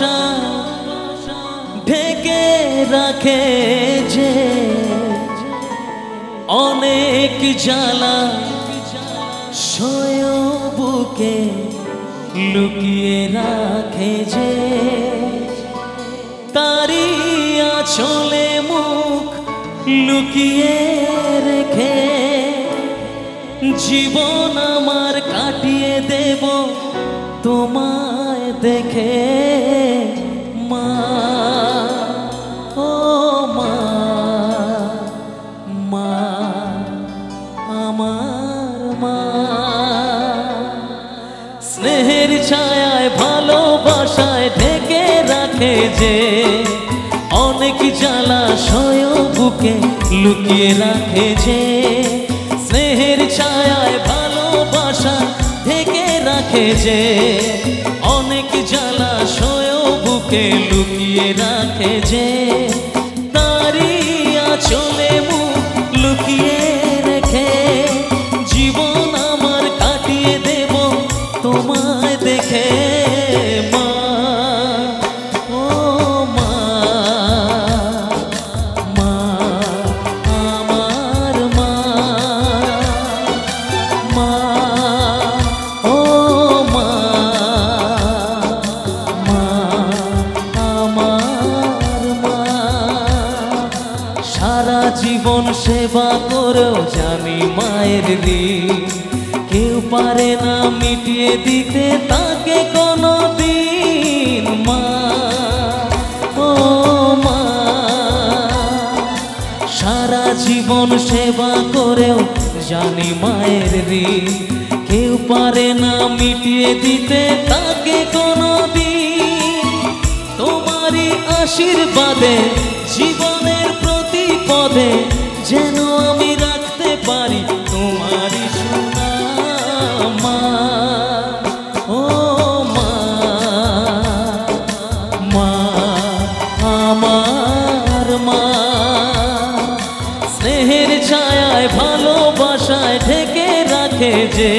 ভালোবাসা ঢেকে রাখে যে অনেক জ্বালা সয়ে বুকে লুকিয়ে রাখে যে তারি আঁচলে মুখ লুকিয়ে রেখে জীবন আমার কাটিয়ে দেব তোমায় দেখে মা ও মা মা আমার মা স্নেহের ছায়ায় ভালোবাসায় ঢেকে রাখে যে অনেক জ্বালা সয়ে বুকে লুকিয়ে রাখে যে স্নেহের ছায়ায় ভালোবাসা ঢেকে রাখে যে অনেক জ্বালা সয়ে বুকে লুকিয়ে রাখে যে তারি আঁচলে মুখ লুকিয়ে রেখে জীবন আমার কাটিয়ে দেব তোমায় দেখে মা ও মা মা আমার মা মা ও মা মা আমার মা সারা জীবন সেবা করেও জানি মায়ের ঋণ কেউ পারে না মিটিয়ে দিতে তাকে কোনো দিন মা ও মা সারা জীবন সেবা করেও জানি মায়ের ঋণ কেউ পারে না মিটিয়ে দিতে তাকে কোনো দিন তোমারই আশীর্বাদে জীবনের প্রতি পদে যেন আমি রাখতে পারি তোমারই সোনা মা ও মা মা আমার মা স্নেহের ছায়ায় ভালোবাসায় ঢেকে রাখে যে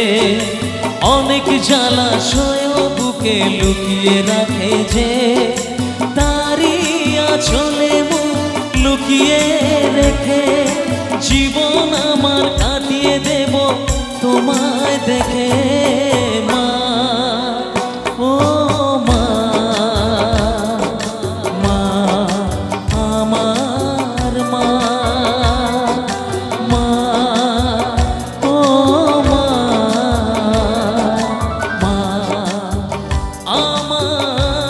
অনেক জ্বালা সয়ে বুকে লুকিয়ে রাখে যে তারি আঁচলে মুখ লুকিয়ে রেখে জীবন আমার কাটিয়ে দেব তোমায় দেখে মা ও মা মা আমার মা মা ও মা মা আমার